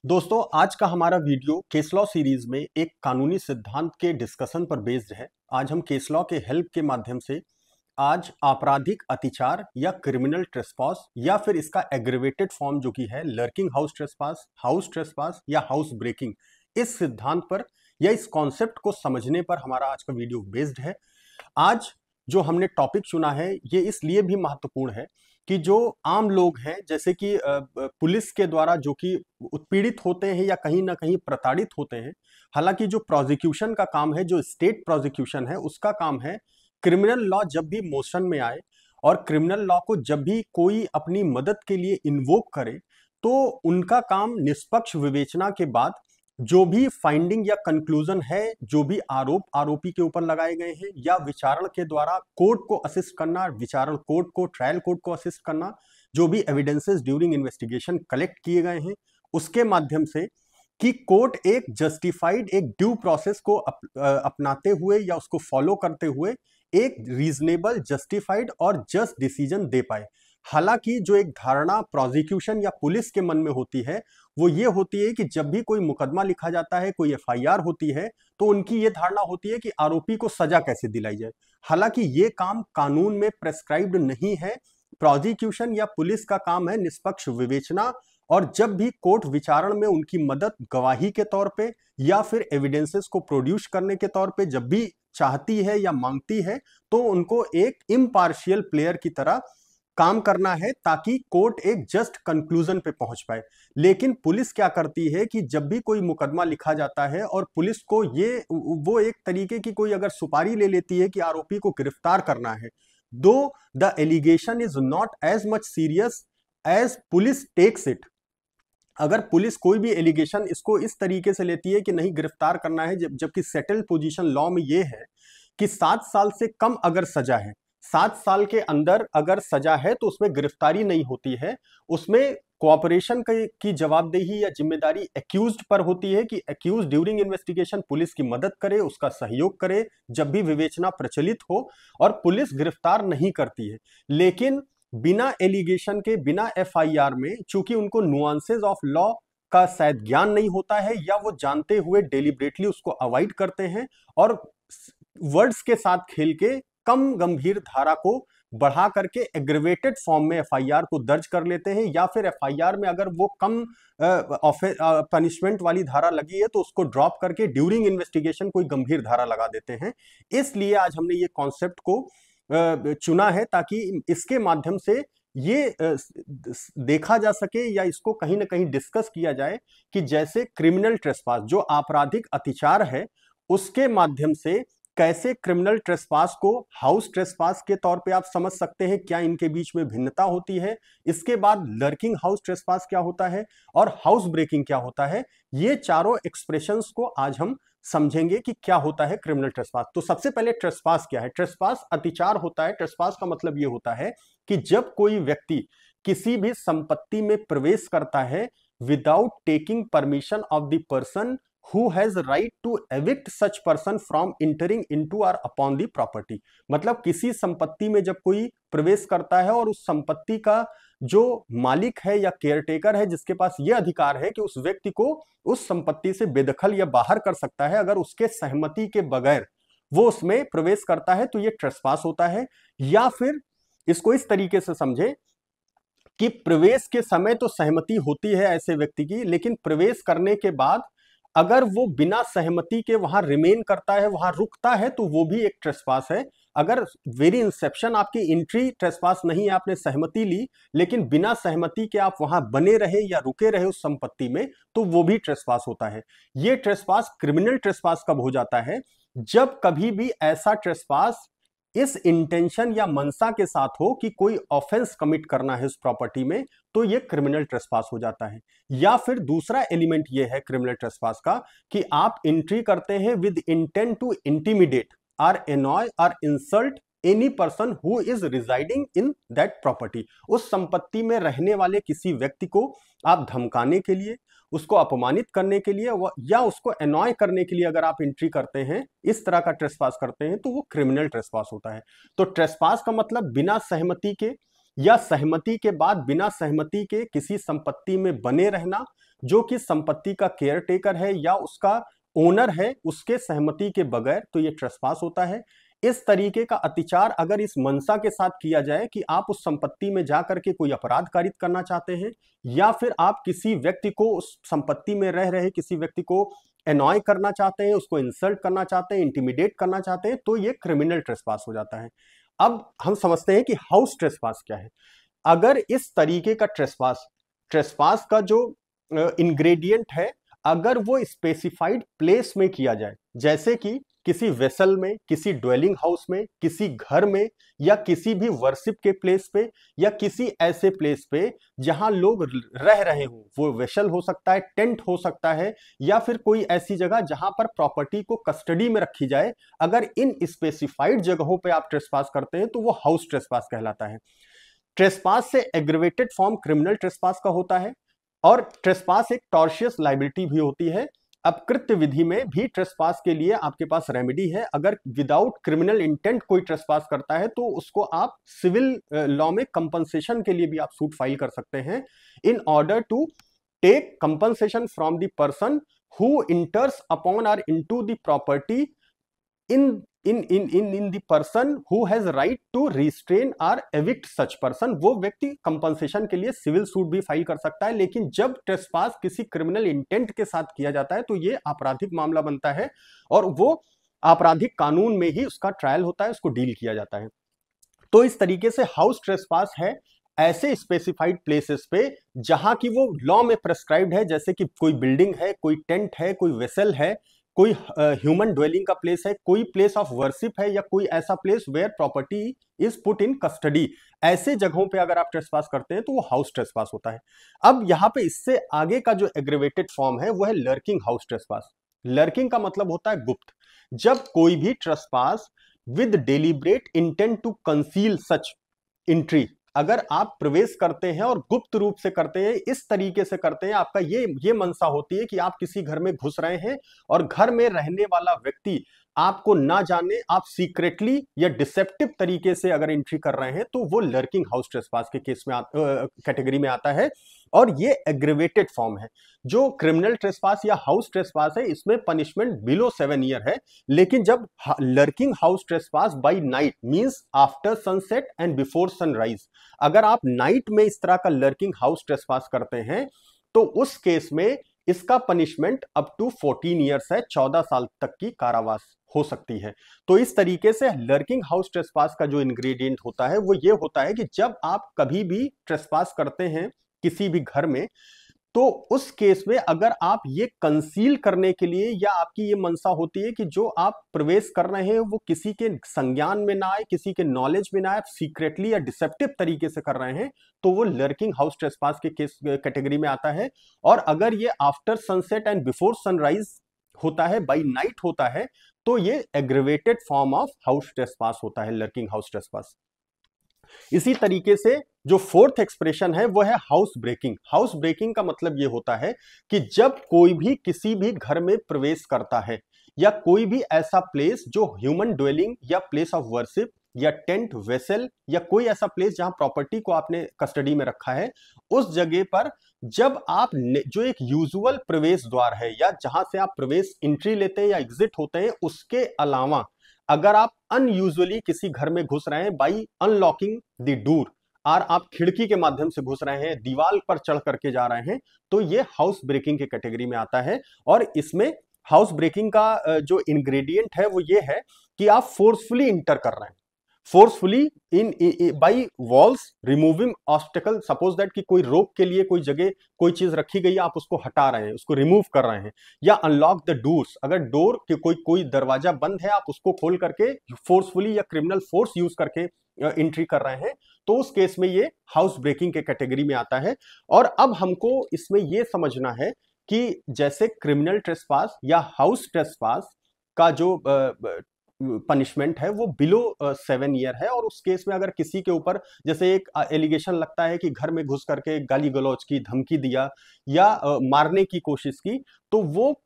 दोस्तों, आज का हमारा वीडियो केस लॉ सीरीज में एक कानूनी सिद्धांत के डिस्कशन पर बेस्ड है। आज हम केस लॉ के हेल्प के माध्यम से आज आपराधिक अतिचार या क्रिमिनल ट्रेसपास या फिर इसका एग्रीवेटेड फॉर्म जो कि है लर्किंग हाउस ट्रेसपास या हाउस ब्रेकिंग, इस सिद्धांत पर या इस कॉन्सेप्ट को समझने पर हमारा आज का वीडियो बेस्ड है। आज जो हमने टॉपिक चुना है ये इसलिए भी महत्वपूर्ण है कि जो आम लोग हैं, जैसे कि पुलिस के द्वारा जो कि उत्पीड़ित होते हैं या कहीं ना कहीं प्रताड़ित होते हैं। हालांकि जो प्रोसिक्यूशन का काम है, जो स्टेट प्रोसिक्यूशन है, उसका काम है क्रिमिनल लॉ जब भी मोशन में आए और क्रिमिनल लॉ को जब भी कोई अपनी मदद के लिए इन्वोक करे, तो उनका काम निष्पक्ष विवेचना के बाद जो भी फाइंडिंग या कंक्लूजन है, जो भी आरोप आरोपी के ऊपर लगाए गए हैं या विचारण के द्वारा कोर्ट को असिस्ट करना, विचारण कोर्ट को, ट्रायल कोर्ट को असिस्ट करना, जो भी एविडेंसेस ड्यूरिंग इन्वेस्टिगेशन कलेक्ट किए गए हैं उसके माध्यम से कि कोर्ट एक जस्टिफाइड, एक ड्यू प्रोसेस को अपनाते हुए या उसको फॉलो करते हुए एक रीजनेबल, जस्टिफाइड और जस्ट डिसीजन दे पाए। हालांकि जो एक धारणा प्रोसिक्यूशन या पुलिस के मन में होती है वो ये होती है कि जब भी कोई मुकदमा लिखा जाता है, कोई एफआईआर होती है, तो उनकी ये धारणा होती है कि आरोपी को सजा कैसे दिलाई जाए। हालांकि ये काम कानून में प्रेस्क्राइब्ड नहीं है। प्रोसिक्यूशन या पुलिस का काम है निष्पक्ष विवेचना, और जब भी कोर्ट विचारण में उनकी मदद गवाही के तौर पे या फिर एविडेंसेस को प्रोड्यूस करने के तौर पे जब भी चाहती है या मांगती है, तो उनको एक इम्पार्शियल प्लेयर की तरह काम करना है ताकि कोर्ट एक जस्ट कंक्लूजन पे पहुंच पाए। लेकिन पुलिस क्या करती है कि जब भी कोई मुकदमा लिखा जाता है और पुलिस को वो एक तरीके की कोई अगर सुपारी ले लेती है कि आरोपी को गिरफ्तार करना है, though the allegation is not as much serious as police takes it. अगर पुलिस कोई भी एलिगेशन इसको इस तरीके से लेती है कि नहीं गिरफ्तार करना है, जबकि सेटल्ड पोजीशन लॉ में ये है कि 7 साल से कम अगर सजा है, 7 साल के अंदर अगर सजा है तो उसमें गिरफ्तारी नहीं होती है। उसमें कोऑपरेशन की जवाबदेही या जिम्मेदारी एक्यूज्ड पर होती है कि एक्यूज ड्यूरिंग इन्वेस्टिगेशन पुलिस की मदद करे, उसका सहयोग करे जब भी विवेचना प्रचलित हो, और पुलिस गिरफ्तार नहीं करती है। लेकिन बिना एलिगेशन के, बिना एफआईआर में, चूंकि उनको नुआंसेस ऑफ लॉ का शायद ज्ञान नहीं होता है या वो जानते हुए डेलिब्रेटली उसको अवॉइड करते हैं और वर्ड्स के साथ खेल के कम गंभीर धारा को बढ़ा करके एग्रीवेटेड फॉर्म में एफआईआर को दर्ज कर लेते हैं, या फिर एफआईआर में अगर वो कम पनिशमेंट वाली धारा लगी है तो उसको ड्रॉप करके ड्यूरिंग इन्वेस्टिगेशन कोई गंभीर धारा लगा देते हैं। इसलिए आज हमने ये कॉन्सेप्ट को चुना है ताकि इसके माध्यम से ये देखा जा सके या इसको कहीं ना कहीं डिस्कस किया जाए कि जैसे क्रिमिनल ट्रेसपास, जो आपराधिक अतिचार है, उसके माध्यम से कैसे क्रिमिनल ट्रेसपास को हाउस ट्रेसपास के तौर पे आप समझ सकते हैं, क्या इनके बीच में भिन्नता होती है। इसके बाद लर्किंग हाउस ट्रेसपास क्या होता है और हाउस ब्रेकिंग क्या होता है। ये चारों एक्सप्रेशंस को आज हम समझेंगे कि क्या होता है क्रिमिनल ट्रेसपास। तो सबसे पहले ट्रेसपास क्या है? ट्रेसपास अतिचार होता है। ट्रेसपास का मतलब ये होता है कि जब कोई व्यक्ति किसी भी संपत्ति में प्रवेश करता है without taking permission of the person who has right to evict such person from entering into or upon the property। मतलब किसी संपत्ति में जब कोई प्रवेश करता है और उस संपत्ति का जो मालिक है या केयरटेकर है, जिसके पास यह अधिकार है कि उस व्यक्ति को उस संपत्ति से बेदखल या बाहर कर सकता है, अगर उसके सहमति के बगैर वो उसमें प्रवेश करता है तो ये ट्रेसपास होता है। या फिर इसको इस तरीके से समझे कि प्रवेश के समय तो सहमति होती है ऐसे व्यक्ति की, लेकिन प्रवेश करने के बाद अगर वो बिना सहमति के वहां रिमेन करता है, वहां रुकता है, तो वो भी एक ट्रेसपास है। अगर वेरी इंसेप्शन आपकी एंट्री ट्रेसपास नहीं है, आपने सहमति ली लेकिन बिना सहमति के आप वहां बने रहे या रुके रहे उस संपत्ति में, तो वो भी ट्रेसपास होता है। ये ट्रेसपास क्रिमिनल ट्रेसपास कब हो जाता है? जब कभी भी ऐसा ट्रेसपास इस इंटेंशन या मनसा के साथ हो कि कोई ऑफेंस कमिट करना है उस प्रॉपर्टी में, तो ये क्रिमिनल ट्रेसपास हो जाता है। या फिर दूसरा एलिमेंट ये है क्रिमिनल ट्रेसपास का कि आप एंट्री करते हैं विद इंटेंट टू इंटिमिडेट और एनॉय और insult any person who is residing in that property. उस संपत्ति में रहने वाले किसी व्यक्ति को आप धमकाने के लिए, उसको अपमानित करने के लिए या उसको एनॉय करने के लिए अगर आप एंट्री करते हैं, इस तरह का ट्रेसपास करते हैं, तो वो क्रिमिनल ट्रेसपास होता है। तो ट्रेसपास का मतलब बिना सहमति के या सहमति के बाद बिना सहमति के किसी संपत्ति में बने रहना, जो कि संपत्ति का केयर टेकर है या उसका ओनर है, उसके सहमति के बगैर, तो ये ट्रेसपास होता है। इस तरीके का अतिचार अगर इस मंशा के साथ किया जाए कि आप उस संपत्ति में जाकर के कोई अपराध कारित करना चाहते हैं, या फिर आप किसी व्यक्ति को, उस संपत्ति में रह रहे किसी व्यक्ति को एनॉय करना चाहते हैं, उसको इंसल्ट करना चाहते हैं, इंटिमिडेट करना चाहते हैं, तो ये क्रिमिनल ट्रेसपास हो जाता है। अब हम समझते हैं कि हाउस ट्रेसपास क्या है। अगर इस तरीके का ट्रेसपास, ट्रेसपास का जो इंग्रेडिएंट है, अगर वो स्पेसिफाइड प्लेस में किया जाए, जैसे कि किसी वेसल में, किसी ड्वेलिंग हाउस में, किसी घर में, या किसी भी वर्शिप के प्लेस पे, या किसी ऐसे प्लेस पे जहां लोग रह रहे हो, वो वेसल हो सकता है, टेंट हो सकता है, या फिर कोई ऐसी जगह जहां पर प्रॉपर्टी को कस्टडी में रखी जाए, अगर इन स्पेसिफाइड जगहों पे आप ट्रेसपास करते हैं तो वो हाउस ट्रेसपास कहलाता है। ट्रेसपास से एग्रीवेटेड फॉर्म क्रिमिनल ट्रेसपास का होता है, और ट्रेसपास एक टॉर्शियस लाइबिलिटी भी होती है। अब कृत्य विधि में भी ट्रेसपास के लिए आपके पास रेमेडी है। अगर विदाउट क्रिमिनल इंटेंट कोई ट्रेसपास करता है तो उसको आप सिविल लॉ में कंपनसेशन के लिए भी आप सूट फाइल कर सकते हैं, in order to take compensation from the person who enters upon और into the property in the person who has right to restrain or evict such person। वो व्यक्ति कंपनसेशन के लिए सिविल सूट भी file कर सकता है। लेकिन जब ट्रेसपास किसी क्रिमिनल इंटेंट के साथ किया जाता है तो ये आपराधिक मामला बनता है, और वो आपराधिक कानून में ही उसका ट्रायल होता है, उसको डील किया जाता है। तो इस तरीके से हाउस ट्रेसपास है ऐसे स्पेसिफाइड प्लेसेस पे जहां की वो लॉ में प्रेस्क्राइब्ड है, जैसे कि कोई बिल्डिंग है, कोई टेंट है, कोई वेसल है, कोई ह्यूमन ड्वेलिंग का प्लेस है, कोई प्लेस ऑफ वर्शिप है, या कोई ऐसा place where property is put in custody. ऐसे जगहों पे अगर आप ट्रेसपास करते हैं तो वो हाउस ट्रेसपास होता है। अब यहां पे इससे आगे का जो एग्रीवेटेड फॉर्म है वो है लर्किंग हाउस ट्रेसपास। लर्किंग का मतलब होता है गुप्त। जब कोई भी trespass with deliberate intent to conceal such entry, अगर आप प्रवेश करते हैं और गुप्त रूप से करते हैं, इस तरीके से करते हैं, आपका ये मनसा होती है कि आप किसी घर में घुस रहे हैं और घर में रहने वाला व्यक्ति आपको ना जाने, आप सीक्रेटली या डिसेप्टिव तरीके से अगर एंट्री कर रहे हैं, तो वो लर्किंग हाउस ट्रेसपास के केस में कैटेगरी में आता है, और ये एग्रीवेटेड फॉर्म है। जो क्रिमिनल ट्रेसपास या हाउस ट्रेसपास है, इसमें पनिशमेंट बिलो 7 ईयर है। लेकिन जब lurking house trespass by night means after sunset and before sunrise, अगर आप नाइट में इस तरह का लर्किंग हाउस ट्रेसपास करते हैं तो उस केस में इसका पनिशमेंट अप टू 14 ईयर्स है, 14 साल तक की कारावास हो सकती है। तो इस तरीके से लर्किंग हाउस ट्रेसपास का जो इंग्रेडिएंट होता है वो ये होता है कि जब आप कभी भी ट्रेसपास करते हैं किसी भी घर में, तो उस केस में अगर आप ये कंसील करने के लिए, या आपकी ये मनसा होती है कि जो आप प्रवेश कर रहे हैं वो किसी के संज्ञान में ना आए, किसी के नॉलेज में ना आए, सीक्रेटली या डिसेप्टिव तरीके से कर रहे हैं, तो वो लर्किंग हाउस ट्रेसपास के केस कैटेगरी में आता है। और अगर ये after sunset and before sunrise होता है, बाई नाइट होता है, तो ये aggravated form of house trespass होता है, लर्किंग हाउस ट्रेसपास। इसी तरीके से जो फोर्थ एक्सप्रेशन है वो है हाउस ब्रेकिंग। हाउस ब्रेकिंग का मतलब ये होता है कि जब कोई भी किसी भी घर में प्रवेश करता है, या कोई भी ऐसा प्लेस जो ह्यूमन ड्वेलिंग या प्लेस ऑफ वर्शिप या टेंट वेसल या कोई ऐसा प्लेस जहां प्रॉपर्टी को आपने कस्टडी में रखा है, उस जगह पर जब आप जो एक यूजुअल प्रवेश द्वार है या जहां से आप प्रवेश एंट्री लेते हैं या एग्जिट होते हैं, उसके अलावा अगर आप अनयूजुअली किसी घर में घुस रहे हैं बाई अनलॉकिंग द डोर, और आप खिड़की के माध्यम से घुस रहे हैं, दीवार पर चढ़ करके जा रहे हैं, तो ये हाउस ब्रेकिंग के कैटेगरी में आता है। और इसमें हाउस ब्रेकिंग का जो इंग्रेडिएंट है वो ये है कि आप फोर्सफुली इंटर कर रहे हैं, forcefully in by walls removing obstacle. Suppose that कि कोई रोक के लिए कोई जगह कोई चीज रखी गई है, आप उसको हटा रहे हैं, उसको रिमूव कर रहे हैं, या अनलॉक द डोर्स, अगर डोर के कोई दरवाजा बंद है, आप उसको खोल करके फोर्सफुली या क्रिमिनल फोर्स यूज करके एंट्री कर रहे हैं, तो उस केस में ये हाउस ब्रेकिंग के कैटेगरी में आता है। और अब हमको इसमें यह समझना है कि जैसे क्रिमिनल ट्रेसपास या हाउस ट्रेसपास का जो पनिशमेंट है वो बिलो 7 ईयर है, और उस केस में अगर किसी के ऊपर जैसे एक एलिगेशन लगता है कि घर में घुस करके गाली गलौज की, धमकी दिया, या मारने की कोशिश की, तो वो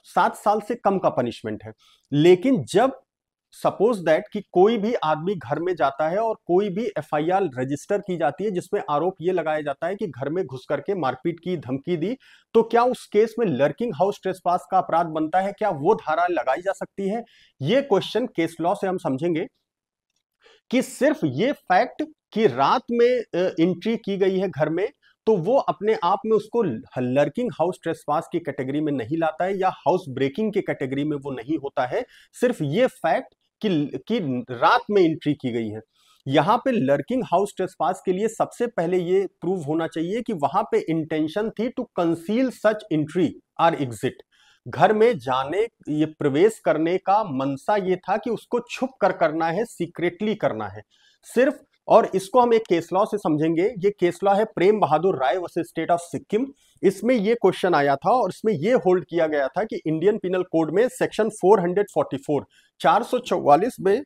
7 साल से कम का पनिशमेंट है। लेकिन जब सपोज दैट कि कोई भी आदमी घर में जाता है और कोई भी एफआईआर रजिस्टर की जाती है जिसमें आरोप ये लगाया जाता है कि घर में घुस करके मारपीट की, धमकी दी, तो क्या उस केस में लर्किंग हाउस ट्रेसपास का अपराध बनता है? क्या वो धारा लगाई जा सकती है? ये क्वेश्चन केस लॉ से हम समझेंगे कि सिर्फ ये फैक्ट कि रात में एंट्री की गई है घर में, तो वो अपने आप में उसको लर्किंग हाउस ट्रेसपास की कैटेगरी में नहीं लाता है या हाउस ब्रेकिंग की कैटेगरी में वो नहीं होता है। सिर्फ ये फैक्ट कि रात में एंट्री की गई है। यहां पे लर्किंग हाउस ट्रेसपास के लिए सबसे पहले ये प्रूव होना चाहिए कि वहां पे इंटेंशन थी to conceal such entry or exit. घर में जाने, ये प्रवेश करने का मनसा ये था कि उसको छुप कर करना है, सीक्रेटली करना है सिर्फ। और इसको हम एक केस लॉ से समझेंगे। ये केस लॉ है प्रेम बहादुर राय वर्सेस स्टेट ऑफ सिक्किम। इसमें ये क्वेश्चन आया था और इसमें ये होल्ड किया गया था कि इंडियन पिनल कोड में सेक्शन 444 444 में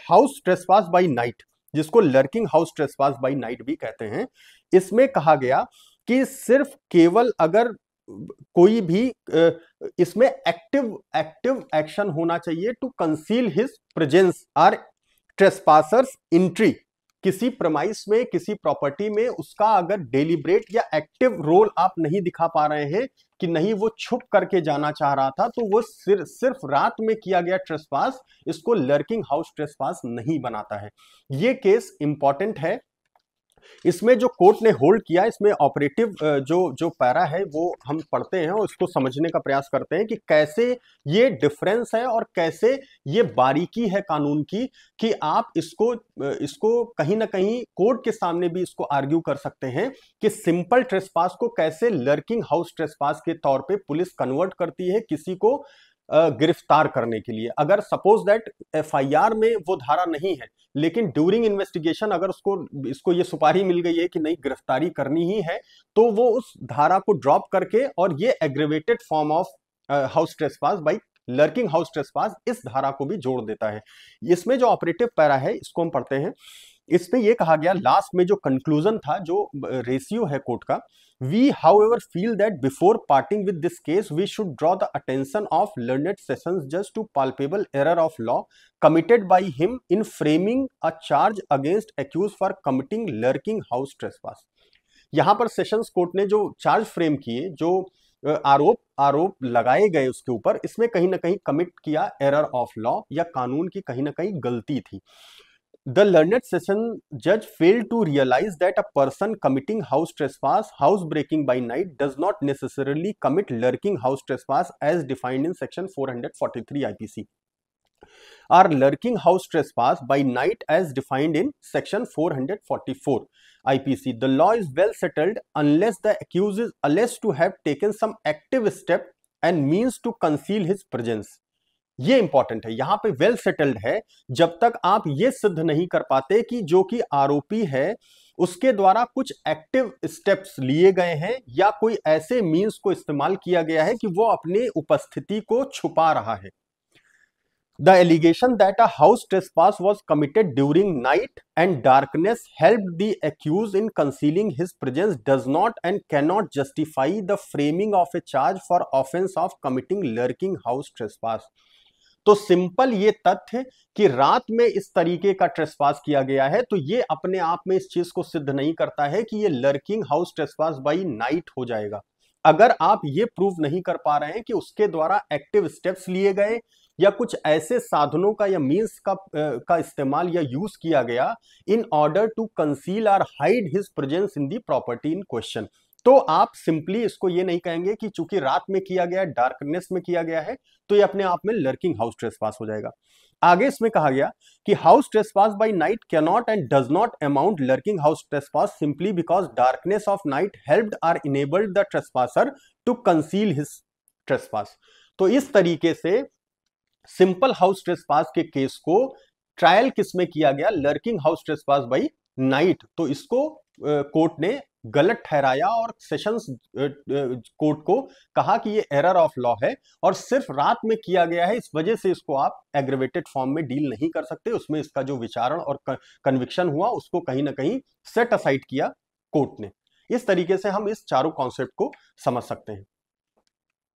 हाउस ट्रेसपास बाय नाइट, जिसको lurking house trespass by night भी कहते हैं, इसमें कहा गया कि सिर्फ केवल अगर कोई भी इसमें एक्टिव एक्शन होना चाहिए to conceal his presence or trespassers entry. किसी प्रमाइस में, किसी प्रॉपर्टी में उसका अगर डेलिब्रेट या एक्टिव रोल आप नहीं दिखा पा रहे हैं कि नहीं वो छुप करके जाना चाह रहा था, तो वो सिर्फ रात में किया गया ट्रेसपास इसको लर्किंग हाउस ट्रेसपास नहीं बनाता है। ये केस इंपॉर्टेंट है। इसमें जो कोर्ट ने होल्ड किया, इसमें ऑपरेटिव जो पैरा है वो हम पढ़ते हैं और इसको समझने का प्रयास करते हैं कि कैसे ये डिफरेंस है और कैसे ये बारीकी है कानून की कि आप इसको कहीं ना कहीं कोर्ट के सामने भी इसको आर्ग्यू कर सकते हैं कि सिंपल ट्रेसपास को कैसे लर्किंग हाउस ट्रेसपास के तौर पे पुलिस कन्वर्ट करती है किसी को गिरफ्तार करने के लिए। अगर सपोज दैट एफआईआर में वो धारा नहीं है, लेकिन ड्यूरिंग इन्वेस्टिगेशन अगर इसको ये सुपारी मिल गई है कि नहीं गिरफ्तारी करनी ही है, तो वो उस धारा को ड्रॉप करके और ये aggravated form of house trespass by lurking house trespass इस धारा को भी जोड़ देता है। इसमें जो ऑपरेटिव पैरा है इसको हम पढ़ते हैं। इसमें यह कहा गया लास्ट में जो कंक्लूजन था, जो रेशियो है कोर्ट का, we however feel that before parting with this case we should draw the attention of learned sessions judge to palpable error of law committed by him in framing a charge against accused for committing lurking house trespass। यहां पर sessions court ने जो charge frame किए, जो आरोप लगाए गए उसके ऊपर, इसमें कहीं ना कहीं कमिट किया एरर ऑफ लॉ या कानून की कहीं ना कहीं गलती थी। The learned session judge failed to realize that a person committing house trespass, house breaking by night, does not necessarily commit lurking house trespass as defined in section 443 IPC, or lurking house trespass by night as defined in section 444 IPC. The law is well settled unless the accused is alleged to have taken some active step and means to conceal his presence। ये important है, यहां पे well settled है जब तक आप ये सिद्ध नहीं कर पाते कि जो कि आरोपी है उसके द्वारा कुछ एक्टिव स्टेप्स लिए गए हैं या कोई ऐसे मींस को इस्तेमाल किया गया है कि वो अपनी उपस्थिति को छुपा रहा है। The allegation that a house trespass was committed during night and darkness helped the accused in concealing his presence does not and cannot justify the framing of a charge for offense of committing lurking house trespass। तो simple ये तथ्य कि रात में इस तरीके का trespass किया गया है, तो ये अपने आप में इस चीज को सिद्ध नहीं करता है कि ये lurking house trespass by night हो जाएगा। अगर आप ये प्रूव नहीं कर पा रहे हैं कि उसके द्वारा एक्टिव स्टेप्स लिए गए या कुछ ऐसे साधनों का या मींस का इस्तेमाल या यूज किया गया इन ऑर्डर टू कंसील और hide his presence in the property in question, तो आप सिंपली इसको ये नहीं कहेंगे कि चूंकि रात में किया गया, डार्कनेस में किया गया है, तो ये अपने आप में लर्किंग हाउस ट्रेसपास हो जाएगा। आगे इसमें कहा गया कि house trespass by night can not and does not amount lurking house trespass simply because darkness of night helped or enabled the trespasser to conceal his trespass. तो इस तरीके से सिंपल हाउस ट्रेसपास के केस को trial किस में किया गया? Lurking house trespass by night. तो इसको कोर्ट ने गलत ठहराया और सेशंस कोर्ट को कहा कि ये एरर ऑफ लॉ है और सिर्फ रात में किया गया है, इस वजह से इसको आप एग्रीवेटेड फॉर्म में डील नहीं कर सकते। उसमें इसका जो विचारण और कन्विक्शन हुआ उसको कहीं ना कहीं सेट असाइड किया कोर्ट ने। इस तरीके से हम इस चारों कॉन्सेप्ट को समझ सकते हैं।